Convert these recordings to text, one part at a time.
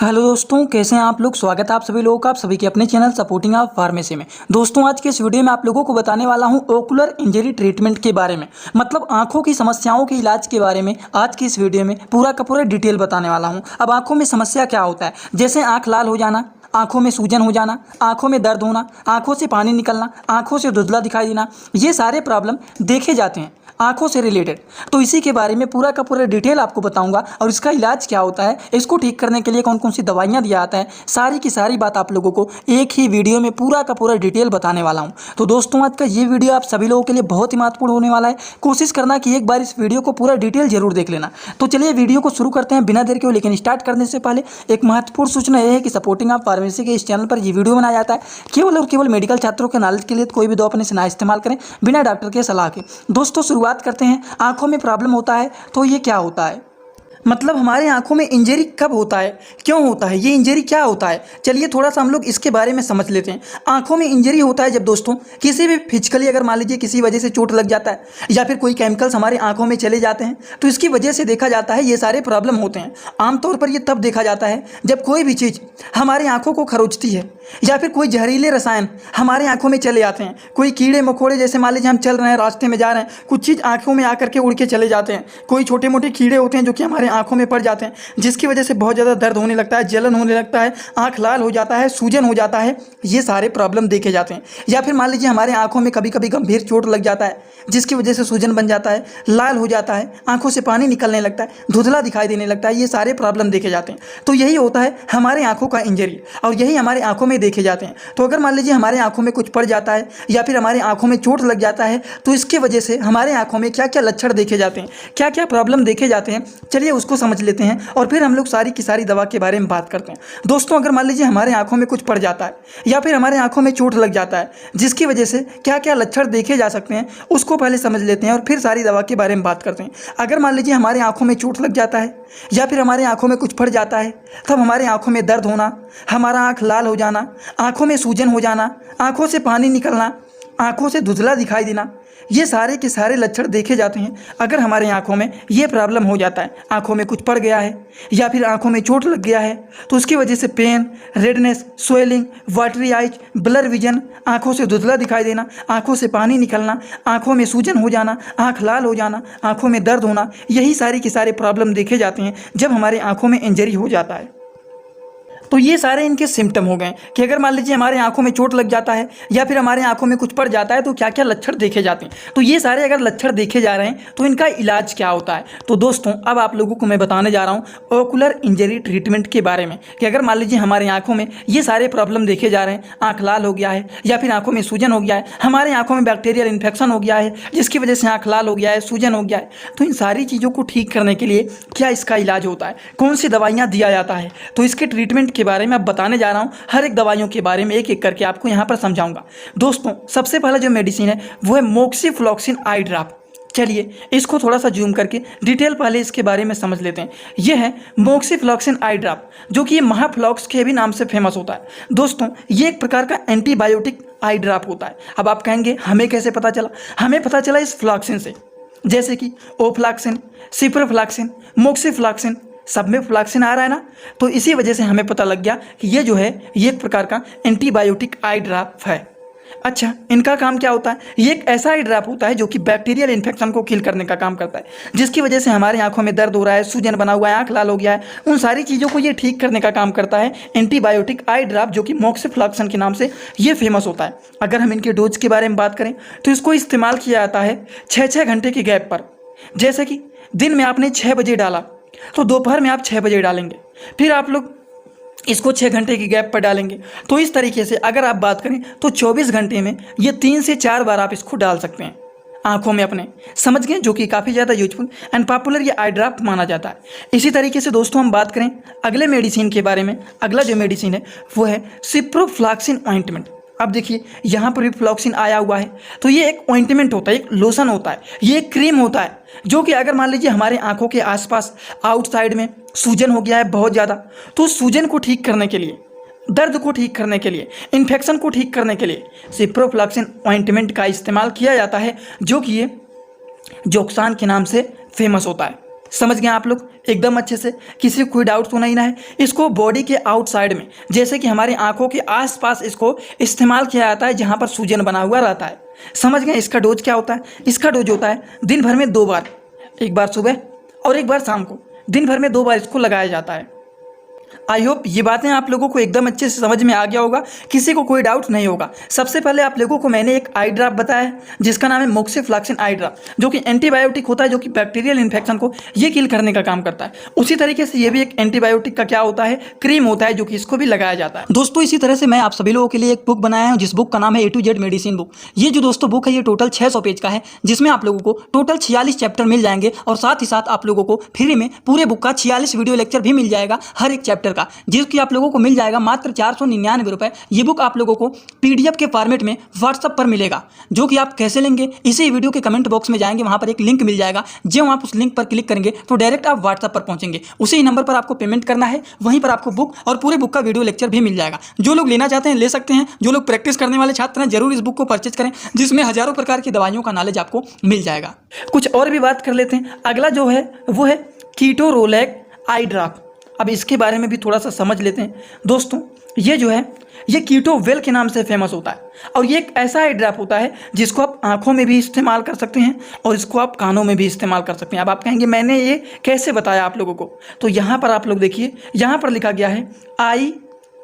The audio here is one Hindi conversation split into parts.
हेलो दोस्तों, कैसे हैं आप लोग। स्वागत है आप सभी लोगों का आप सभी के अपने चैनल सपोर्टिंग ऑफ फार्मेसी में। दोस्तों, आज के इस वीडियो में आप लोगों को बताने वाला हूं ओकुलर इंजरी ट्रीटमेंट के बारे में, मतलब आंखों की समस्याओं के इलाज के बारे में। आज की इस वीडियो में पूरा का पूरा डिटेल बताने वाला हूं। अब आंखों में समस्या क्या होता है, जैसे आंख लाल हो जाना, आंखों में सूजन हो जाना, आंखों में दर्द होना, आंखों से पानी निकलना, आंखों से धुंधला दिखाई देना, ये सारे प्रॉब्लम देखे जाते हैं आंखों से रिलेटेड। तो इसी के बारे में पूरा का पूरा डिटेल आपको बताऊंगा और इसका इलाज क्या होता है, इसको ठीक करने के लिए कौन कौन सी दवाइयां दिया जाता है, सारी की सारी बात आप लोगों को एक ही वीडियो में पूरा का पूरा डिटेल बताने वाला हूं। तो दोस्तों, आज का ये वीडियो आप सभी लोगों के लिए बहुत ही महत्वपूर्ण होने वाला है। कोशिश करना कि एक बार इस वीडियो को पूरा डिटेल जरूर देख लेना। तो चलिए वीडियो को शुरू करते हैं बिना देर के। लेकिन स्टार्ट करने से पहले एक महत्वपूर्ण सूचना यह है कि सपोर्टिंग ऑफ फार्मेसी के इस चैनल पर यह वीडियो बनाया जाता है केवल और केवल मेडिकल छात्रों के नॉलेज के लिए। कोई भी दवा अपने से ना इस्तेमाल करें बिना डॉक्टर के सलाह के। दोस्तों, शुरुआत करते हैं। आंखों में प्रॉब्लम होता है तो ये क्या होता है, मतलब हमारे आंखों में इंजरी कब होता है, क्यों होता है, ये इंजरी क्या होता है, चलिए थोड़ा सा हम लोग इसके बारे में समझ लेते हैं। आंखों में इंजरी होता है जब दोस्तों किसी भी फिजिकली अगर मान लीजिए किसी वजह से चोट लग जाता है या फिर कोई केमिकल्स हमारी आंखों में चले जाते हैं, तो इसकी वजह से देखा जाता है ये सारे प्रॉब्लम होते हैं। आमतौर पर ये तब देखा जाता है जब कोई भी चीज़ हमारी आंखों को खरोचती है या फिर कोई जहरीले रसायन हमारी आंखों में चले आते हैं। कोई कीड़े मकोड़े, जैसे मान लीजिए हम चल रहे हैं, रास्ते में जा रहे हैं, कुछ चीज़ आंखों में आकर के उड़ के चले जाते हैं। कोई छोटे मोटे कीड़े होते हैं जो कि हमारे आंखों में पड़ जाते हैं, जिसकी वजह से बहुत ज़्यादा दर्द होने लगता है, जलन होने लगता है, आंख लाल हो जाता है, सूजन हो जाता है। ये सारे प्रॉब्लम देखे जाते हैं। या फिर मान लीजिए हमारे आंखों में कभी कभी गंभीर चोट लग जाता है जिसकी वजह से सूजन बन जाता है, लाल हो जाता है, आंखों से पानी निकलने लगता है, धुंधला दिखाई देने लगता है। ये सारे प्रॉब्लम देखे जाते हैं। तो यही होता है हमारे आंखों का इंजरी और यही हमारे आंखों में देखे जाते हैं। तो अगर मान लीजिए हमारे आंखों में कुछ पड़ जाता है या फिर हमारे आंखों में चोट लग जाता है, तो इसकी वजह से हमारे आंखों में क्या क्या लक्षण देखे जाते हैं, क्या क्या प्रॉब्लम देखे जाते हैं, चलिए उसको समझ लेते हैं और फिर हम लोग सारी की सारी दवा के बारे में बात करते हैं। दोस्तों, अगर मान लीजिए हमारे आंखों में कुछ पड़ जाता है या फिर हमारे आंखों में चोट लग जाता है, जिसकी वजह से क्या क्या लक्षण देखे जा सकते हैं उसको पहले समझ लेते हैं और फिर सारी दवा के बारे में बात करते हैं। अगर मान लीजिए हमारे आंखों में चोट लग जाता है या फिर हमारे आंखों में कुछ पड़ जाता है, तब हमारे आंखों में दर्द होना, हमारा आंख लाल हो जाना, आंखों में सूजन हो जाना, आंखों से पानी निकलना, आंखों से धुंधला दिखाई देना, ये सारे के सारे लक्षण देखे जाते हैं अगर हमारे आंखों में ये प्रॉब्लम हो जाता है। आंखों में कुछ पड़ गया है या फिर आंखों में चोट लग गया है, तो उसकी वजह से pain, redness, swelling, watery eyes, blur vision, आंखों से धुंधला दिखाई देना, आंखों से पानी निकलना, आंखों में सूजन हो जाना, आंख लाल हो जाना, आंखों में दर्द होना, यही सारी के सारे प्रॉब्लम देखे जाते हैं जब हमारे आंखों में इंजरी हो जाता है। तो ये सारे इनके सिम्टम हो गए कि अगर मान लीजिए हमारे आंखों में चोट लग जाता है या फिर हमारे आंखों में कुछ पड़ जाता है तो क्या क्या लक्षण देखे जाते हैं। तो ये सारे अगर लक्षण देखे जा रहे हैं तो इनका इलाज क्या होता है। तो दोस्तों, अब आप लोगों को मैं बताने जा रहा हूँ ओकुलर इंजरी ट्रीटमेंट के बारे में कि अगर मान लीजिए हमारे आंखों में ये सारे प्रॉब्लम देखे जा रहे हैं, आंख लाल हो गया है या फिर आंखों में सूजन हो गया है, हमारे आंखों में बैक्टीरियल इन्फेक्शन हो गया है जिसकी वजह से आंख लाल हो गया है, सूजन हो गया है, तो इन सारी चीज़ों को ठीक करने के लिए क्या इसका इलाज होता है, कौन सी दवाइयाँ दिया जाता है, तो इसके ट्रीटमेंट के बारे में अब बताने जा रहा हूं। हर एक दवाइयों के बारे में एक एक करके आपको यहां पर समझाऊंगा। दोस्तों, सबसे पहला जो मेडिसिन है वो है मोक्सीफ्लॉक्सिन आई ड्रॉप। चलिए इसको थोड़ा सा जूम करके डिटेल पहले इसके बारे में समझ लेते हैं। यह है मोक्सीफ्लॉक्सिन आई ड्रॉप, जो कि ये महाफ्लॉक्स के भी नाम से फेमस होता है। दोस्तों, ये एक प्रकार का एंटीबायोटिक आई ड्रॉप होता है। अब आप कहेंगे हमें कैसे पता चला, हमें पता चला इस फ्लॉक्सिन से, जैसे कि ओफ्लॉक्सिन, सिप्रोफ्लॉक्सिन, मोक्सीफ्लॉक्सिन, सब में फ्लॉक्सिन आ रहा है ना, तो इसी वजह से हमें पता लग गया कि ये जो है ये एक प्रकार का एंटीबायोटिक आई ड्रॉप है। अच्छा, इनका काम क्या होता है, ये एक ऐसा आई ड्रॉप होता है जो कि बैक्टीरियल इन्फेक्शन को किल करने का काम करता है, जिसकी वजह से हमारे आंखों में दर्द हो रहा है, सूजन बना हुआ है, आंख लाल हो गया है, उन सारी चीज़ों को ये ठीक करने का काम करता है एंटीबायोटिक आई ड्रॉप, जो कि मोक्सीफ्लॉक्सिन के नाम से ये फेमस होता है। अगर हम इनके डोज के बारे में बात करें तो इसको इस्तेमाल किया जाता है 6-6 घंटे के गैप पर। जैसे कि दिन में आपने 6 बजे डाला तो दोपहर में आप 6 बजे डालेंगे, फिर आप लोग इसको 6 घंटे की गैप पर डालेंगे। तो इस तरीके से अगर आप बात करें तो 24 घंटे में ये 3 से 4 बार आप इसको डाल सकते हैं आंखों में अपने, समझ गए, जो कि काफ़ी ज़्यादा यूजफुल एंड पॉपुलर ये आई ड्रॉप माना जाता है। इसी तरीके से दोस्तों हम बात करें अगले मेडिसिन के बारे में। अगला जो मेडिसिन है वो है सिप्रोफ्लॉक्सिन ऑइंटमेंट। अब देखिए यहाँ पर भी फ्लॉक्सिन आया हुआ है, तो ये एक ऑइंटमेंट होता है, एक लोशन होता है, ये एक क्रीम होता है, जो कि अगर मान लीजिए हमारे आंखों के आसपास आउटसाइड में सूजन हो गया है बहुत ज़्यादा, तो सूजन को ठीक करने के लिए, दर्द को ठीक करने के लिए, इन्फेक्शन को ठीक करने के लिए सिप्रोफ्लॉक्सिन ऑइंटमेंट का इस्तेमाल किया जाता है, जो कि ये जोक्सान के नाम से फेमस होता है। समझ गए आप लोग एकदम अच्छे से, किसी को कोई डाउट तो नहीं ना है। इसको बॉडी के आउटसाइड में, जैसे कि हमारी आंखों के आसपास इसको इस्तेमाल किया जाता है जहां पर सूजन बना हुआ रहता है। समझ गए। इसका डोज क्या होता है? इसका डोज होता है दिन भर में 2 बार, एक बार सुबह और एक बार शाम को, दिन भर में 2 बार इसको लगाया जाता है। आई होप ये बातें आप लोगों को एकदम अच्छे से समझ में आ गया होगा, किसी को कोई डाउट नहीं होगा। सबसे पहले आप लोगों को मैंने एक आई ड्रॉप बताया है जिसका नाम है मोक्सिफ्लॉक्सिन आई ड्रॉप, जो कि एंटीबायोटिक होता है, जो कि बैक्टीरियल इन्फेक्शन को ये किल करने का काम करता है। उसी तरीके से ये भी एक एंटीबायोटिक का क्या होता है, क्रीम होता है, जो कि इसको भी लगाया जाता है। दोस्तों इसी तरह से मैं आप सभी लोगों के लिए एक बुक बनाया हूँ जिस बुक का नाम है A to Z medicine book. ये जो दोस्तों बुक है ये टोटल 600 पेज का है, जिसमें आप लोगों को टोटल 46 चैप्टर मिल जाएंगे और साथ ही साथ आप लोगों को फ्री में पूरे बुक का 46 वीडियो लेक्चर भी मिल जाएगा हर एक चैप्टर का, जिसकी आप लोगों को मिल जाएगा मात्र 499 रुपए। ये बुक आप लोगों को PDF के फॉर्मेट में व्हाट्सएप पर मिलेगा, जो कि आप कैसे लेंगे इसी वीडियो के कमेंट बॉक्स में जाएंगे, वहां पर एक लिंक मिल जाएगा। जब आप उस लिंक पर क्लिक करेंगे तो डायरेक्ट आप व्हाट्सएप पर पहुंचेंगे, उसी नंबर पर आपको पेमेंट करना है, वहीं पर आपको बुक और पूरे बुक का वीडियो लेक्चर भी मिल जाएगा। जो लोग लेना चाहते हैं ले सकते हैं, जो लोग प्रैक्टिस करने वाले छात्र हैं जरूर इस बुक को परचेज करें, जिसमें हजारों प्रकार की दवाइयों का नॉलेज आपको मिल जाएगा। कुछ और भी बात कर लेते हैं। अगला जो है वो है कीटोरोलैक आई ड्रॉप। अब इसके बारे में भी थोड़ा सा समझ लेते हैं। दोस्तों ये जो है ये कीटोवेल के नाम से फेमस होता है, और ये एक ऐसा आई ड्रॉप होता है जिसको आप आंखों में भी इस्तेमाल कर सकते हैं और इसको आप कानों में भी इस्तेमाल कर सकते हैं। अब आप कहेंगे मैंने ये कैसे बताया आप लोगों को, तो यहाँ पर आप लोग देखिए, यहाँ पर लिखा गया है आई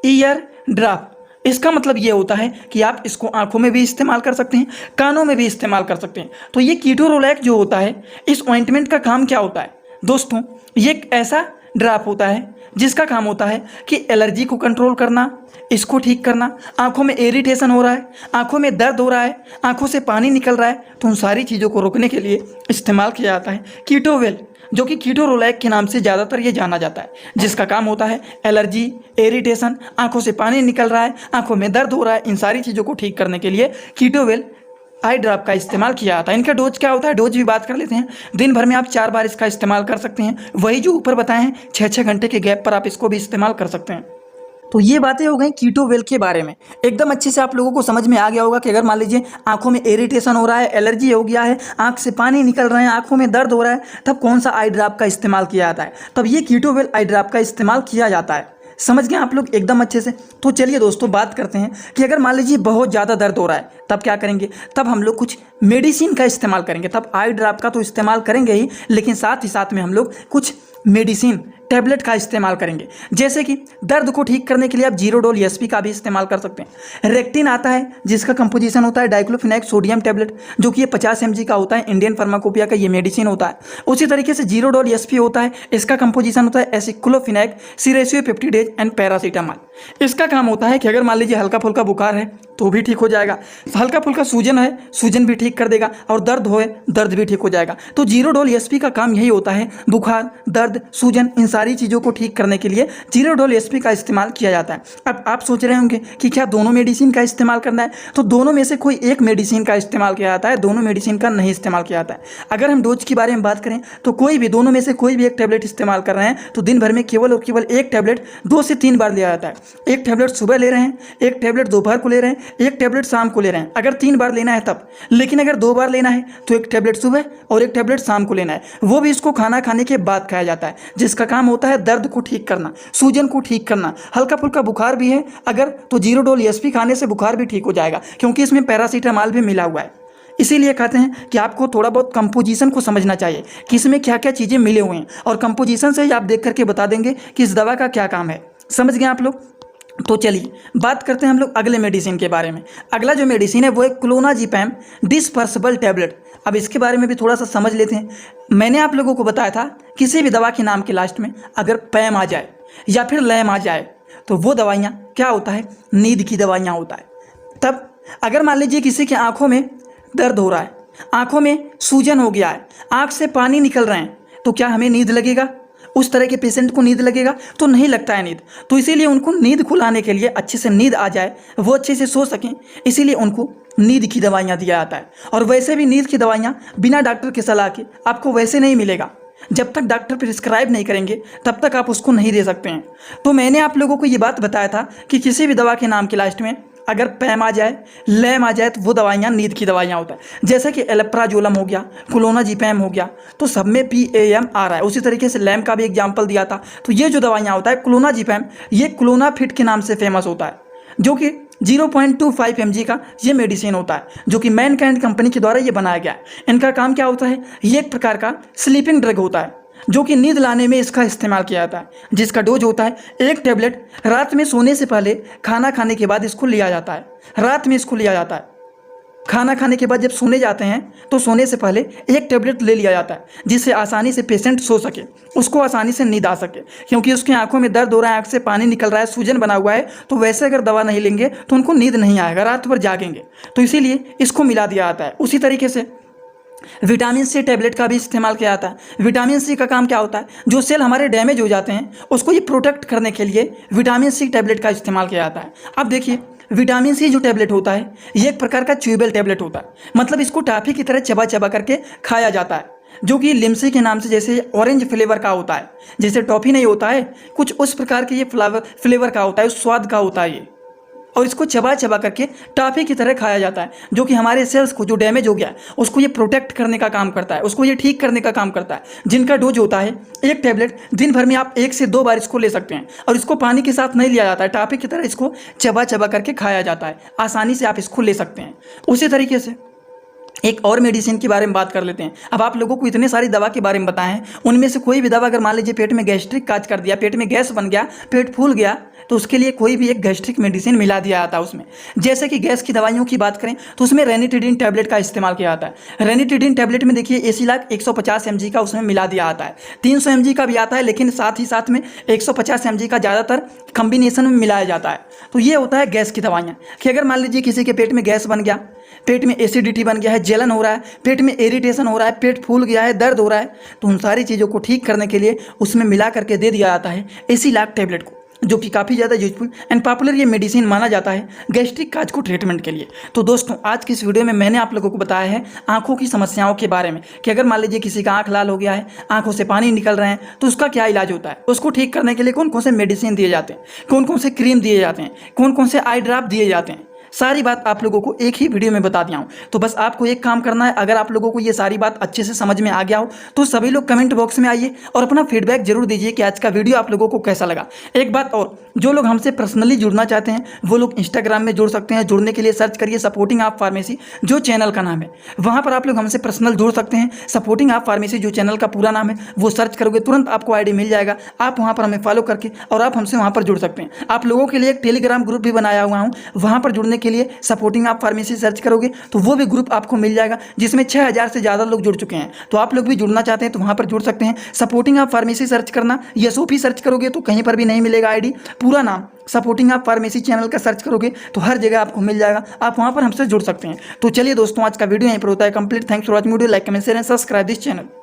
ईयर ड्रॉप। इसका मतलब ये होता है कि आप इसको आंखों में भी इस्तेमाल कर सकते हैं, कानों में भी इस्तेमाल कर सकते हैं। तो ये कीटोरोलैक जो होता है, इस ऑइंटमेंट का काम क्या होता है दोस्तों, ये एक ऐसा ड्रॉप होता है जिसका काम होता है कि एलर्जी को कंट्रोल करना, इसको ठीक करना, आंखों में इरिटेशन हो रहा है, आंखों में दर्द हो रहा है, आंखों से पानी निकल रहा है, तो उन सारी चीज़ों को रोकने के लिए इस्तेमाल किया जाता है कीटोवेल, जो कि कीटोरोलैक के नाम से ज़्यादातर ये जाना जाता है, जिसका काम होता है एलर्जी, इरिटेशन, आंखों से पानी निकल रहा है, आंखों में दर्द हो रहा है, इन सारी चीज़ों को ठीक करने के लिए कीटोवेल आई ड्रॉप का इस्तेमाल किया जाता है। इनका डोज क्या होता है, डोज भी बात कर लेते हैं। दिन भर में आप 4 बार इसका इस्तेमाल कर सकते हैं, वही जो ऊपर बताए हैं 6-6 घंटे के गैप पर आप इसको भी इस्तेमाल कर सकते हैं। तो ये बातें हो गई कीटोवेल के बारे में। एकदम अच्छे से आप लोगों को समझ में आ गया होगा कि अगर मान लीजिए आंखों में इरिटेशन हो रहा है, एलर्जी हो गया है, आंख से पानी निकल रहे हैं, आंखों में दर्द हो रहा है, तब कौन सा आई ड्रॉप का इस्तेमाल किया जाता है, तब ये कीटोवेल आई ड्रॉप का इस्तेमाल किया जाता है। समझ गए आप लोग एकदम अच्छे से। तो चलिए दोस्तों बात करते हैं कि अगर मान लीजिए बहुत ज़्यादा दर्द हो रहा है तब क्या करेंगे, तब हम लोग कुछ मेडिसिन का इस्तेमाल करेंगे। तब आई ड्रॉप का तो इस्तेमाल करेंगे ही, लेकिन साथ ही साथ में हम लोग कुछ मेडिसिन टैबलेट का इस्तेमाल करेंगे। जैसे कि दर्द को ठीक करने के लिए आप जीरोडोल एसपी का भी इस्तेमाल कर सकते हैं। रेक्टिन आता है जिसका कंपोजिशन होता है डाइक्लोफिनेक सोडियम टैबलेट, जो कि ये 50 mg का होता है, इंडियन फार्माकोपिया का ये मेडिसिन होता है। उसी तरीके से जीरोडोल एसपी होता है, इसका कंपोजिशन होता है एसिक्लोफिनेक, सिरेसियोपेप्टिडेज एंड पैरासीटामॉल। इसका काम होता है कि अगर मान लीजिए हल्का फुल्का बुखार है तो भी ठीक हो जाएगा, हल्का फुल्का सूजन है सूजन भी ठीक कर देगा, और दर्द होए दर्द भी ठीक हो जाएगा। तो जीरोडोल एसपी का काम यही होता है, बुखार, दर्द, सूजन, इन सारी चीज़ों को ठीक करने के लिए जीरोडोल एसपी का इस्तेमाल किया जाता है। अब आप सोच रहे होंगे कि क्या दोनों मेडिसिन का इस्तेमाल करना है, तो दोनों में से कोई एक मेडिसिन का इस्तेमाल किया जाता है, दोनों मेडिसिन का नहीं इस्तेमाल किया जाता है। अगर हम डोज के बारे में बात करें तो कोई भी दोनों में से कोई भी एक टैबलेट इस्तेमाल कर रहे हैं तो दिन भर में केवल और केवल एक टैबलेट 2 से 3 बार लिया जाता है। एक टैबलेट सुबह ले रहे हैं, एक टैबलेट दोपहर को ले रहे हैं, एक टैबलेट शाम को ले रहे हैं, अगर 3 बार लेना है तब। लेकिन अगर 2 बार लेना है तो एक टैबलेट सुबह और एक टैबलेट शाम को लेना है, वो भी इसको खाना खाने के बाद खाया जाता है, जिसका काम होता है दर्द को ठीक करना, सूजन को ठीक करना। हल्का फुल्का बुखार भी है अगर, तो जीरोडोल एसपी खाने से बुखार भी ठीक हो जाएगा, क्योंकि इसमें पैरासीटामॉल भी मिला हुआ है। इसीलिए कहते हैं कि आपको थोड़ा बहुत कंपोजिशन को समझना चाहिए कि इसमें क्या क्या चीज़ें मिले हुए हैं, और कंपोजिशन से ही आप देख करके बता देंगे कि इस दवा का क्या काम है। समझ गए आप लोग। तो चलिए बात करते हैं हम लोग अगले मेडिसिन के बारे में। अगला जो मेडिसिन है वो है क्लोनाजीपैम डिस्पर्सिबल टैबलेट। अब इसके बारे में भी थोड़ा सा समझ लेते हैं। मैंने आप लोगों को बताया था किसी भी दवा के नाम के लास्ट में अगर पैम आ जाए या फिर लैम आ जाए तो वो दवाइयाँ क्या होता है, नींद की दवाइयाँ होता है। तब अगर मान लीजिए किसी के आंखों में दर्द हो रहा है, आंखों में सूजन हो गया है, आंख से पानी निकल रहे हैं, तो क्या हमें नींद लगेगा? उस तरह के पेशेंट को नींद लगेगा? तो नहीं लगता है नींद। तो इसीलिए उनको नींद खुलाने के लिए, अच्छे से नींद आ जाए, वो अच्छे से सो सकें, इसीलिए उनको नींद की दवाइयाँ दिया जाता है। और वैसे भी नींद की दवाइयाँ बिना डॉक्टर की सलाह के आपको वैसे नहीं मिलेगा। जब तक डॉक्टर प्रिस्क्राइब नहीं करेंगे तब तक आप उसको नहीं दे सकते हैं। तो मैंने आप लोगों को ये बात बताया था कि किसी भी दवा के नाम के लास्ट में अगर पैम आ जाए, लैम आ जाए तो वो दवाइयाँ नींद की दवाइयाँ होता है। जैसे कि एलेप्राजोलम हो गया, क्लोनाजीपैम हो गया, तो सब में PAM आ रहा है। उसी तरीके से लैम का भी एग्जाम्पल दिया था। तो ये जो दवाइयाँ होता है क्लोनाजीपैम, ये क्लोनाफिट के नाम से फेमस होता है, जो कि 0.25 mg का ये मेडिसिन होता है, जो कि मैनकाइंड कंपनी के द्वारा ये बनाया गया है। इनका काम क्या होता है, ये एक प्रकार का स्लीपिंग ड्रग होता है, जो कि नींद लाने में इसका इस्तेमाल किया जाता है, जिसका डोज होता है 1 टैबलेट रात में सोने से पहले, खाना खाने के बाद इसको लिया जाता है। रात में इसको लिया जाता है, खाना खाने के बाद जब सोने जाते हैं तो सोने से पहले 1 टैबलेट ले लिया जाता है, जिससे आसानी से पेशेंट सो सके, उसको आसानी से नींद आ सके। क्योंकि उसकी आंखों में दर्द हो रहा है, आंख से पानी निकल रहा है, सूजन बना हुआ है, तो वैसे अगर दवा नहीं लेंगे तो उनको नींद नहीं आएगा, रात भर जागेंगे। तो इसीलिए इसको मिला दिया जाता है। उसी तरीके से विटामिन सी टैबलेट का भी इस्तेमाल किया जाता है। विटामिन सी का काम क्या होता है, जो सेल हमारे डैमेज हो जाते हैं उसको ये प्रोटेक्ट करने के लिए विटामिन सी टैबलेट का इस्तेमाल किया जाता है। अब देखिए, विटामिन सी जो टैबलेट होता है ये एक प्रकार का च्यूबेबल टैबलेट होता है, मतलब इसको टॉफी की तरह चबा चबा करके खाया जाता है, जो कि लिम्सी के नाम से, जैसे ऑरेंज फ्लेवर का होता है, जैसे टॉफी नहीं होता है, कुछ उस प्रकार के ये फ्लेवर का होता है, उस स्वाद का होता है ये, और इसको चबा चबा करके टॉफी की तरह खाया जाता है, जो कि हमारे सेल्स को जो डैमेज हो गया है उसको ये प्रोटेक्ट करने का काम करता है, उसको ये ठीक करने का काम करता है। जिनका डोज होता है 1 टैबलेट, दिन भर में आप 1 से 2 बार इसको ले सकते हैं, और इसको पानी के साथ नहीं लिया जाता है, टॉफी की तरह इसको चबा चबा करके खाया जाता है, आसानी से आप इसको ले सकते हैं। उसी तरीके से एक और मेडिसिन के बारे में बात कर लेते हैं। अब आप लोगों को इतने सारी दवा के बारे में बताएं हैं, उनमें से कोई भी दवा अगर मान लीजिए पेट में गैस्ट्रिक काज कर दिया, पेट में गैस बन गया, पेट फूल गया, तो उसके लिए कोई भी एक गैस्ट्रिक मेडिसिन मिला दिया जाता है उसमें। जैसे कि गैस की दवाइयों की बात करें तो उसमें रेनिटिडिन टैबलेट का इस्तेमाल किया जाता है। रेनिटिडिन टैबलेट में देखिए एसिलाक 150 mg का उसमें मिला दिया जाता है, 300 mg का भी आता है, लेकिन साथ ही साथ में 150 mg का ज़्यादातर कम्बिनेशन में मिलाया जाता है। तो ये होता है गैस की दवाइयाँ, कि अगर मान लीजिए किसी के पेट में गैस बन गया, पेट में एसिडिटी बन गया है, जलन हो रहा है, पेट में इरिटेशन हो रहा है, पेट फूल गया है, दर्द हो रहा है, तो उन सारी चीज़ों को ठीक करने के लिए उसमें मिला करके दे दिया जाता है एसिलाक टैबलेट को, जो कि काफ़ी ज़्यादा यूजफुल एंड पॉपुलर ये मेडिसिन माना जाता है गैस्ट्रिक काज को ट्रीटमेंट के लिए। तो दोस्तों, आज की इस वीडियो में मैंने आप लोगों को बताया है आंखों की समस्याओं के बारे में, कि अगर मान लीजिए किसी का आंख लाल हो गया है, आंखों से पानी निकल रहे हैं, तो उसका क्या इलाज होता है, उसको ठीक करने के लिए कौन कौन से मेडिसिन दिए जाते हैं, कौन कौन से क्रीम दिए जाते हैं, कौन कौन से आई ड्रॉप दिए जाते हैं, सारी बात आप लोगों को एक ही वीडियो में बता दिया हूँ। तो बस आपको एक काम करना है, अगर आप लोगों को ये सारी बात अच्छे से समझ में आ गया हो तो सभी लोग कमेंट बॉक्स में आइए और अपना फीडबैक जरूर दीजिए कि आज का वीडियो आप लोगों को कैसा लगा। एक बात और, जो लोग हमसे पर्सनली जुड़ना चाहते हैं वो लोग इंस्टाग्राम में जुड़ सकते हैं। जुड़ने के लिए सर्च करिए सपोर्टिंग आप फार्मेसी, जो चैनल का नाम है, वहाँ पर आप लोग हमसे पर्सनल जुड़ सकते हैं। सपोर्टिंग आप फार्मेसी जो चैनल का पूरा नाम है, वो सर्च करोगे तुरंत आपको ID मिल जाएगा, आप वहाँ पर हमें फॉलो करके और आप हमसे वहाँ पर जुड़ सकते हैं। आप लोगों के लिए एक टेलीग्राम ग्रुप भी बनाया हुआ हूँ, वहाँ पर जुड़ने के लिए सपोर्टिंग आप फार्मेसी सर्च करोगे तो वो भी ग्रुप आपको मिल जाएगा, जिसमें 6000 से ज़्यादा लोग जुड़ चुके हैं। तो आप लोग भी जुड़ना चाहते हैं तो वहाँ पर जुड़ सकते हैं। सपोर्टिंग आप फार्मेसी सर्च करना, SOP सर्च करोगे तो कहीं पर भी नहीं मिलेगा ID, पूरा नाम सपोर्टिंग आप फार्मेसी चैनल का सर्च करोगे तो हर जगह आपको मिल जाएगा, आप वहाँ पर हमसे जुड़ सकते हैं। तो चलिए दोस्तों, आज का वीडियो यहीं पर होता है complete. Thanks for watching video, like comment share and subscribe this channel.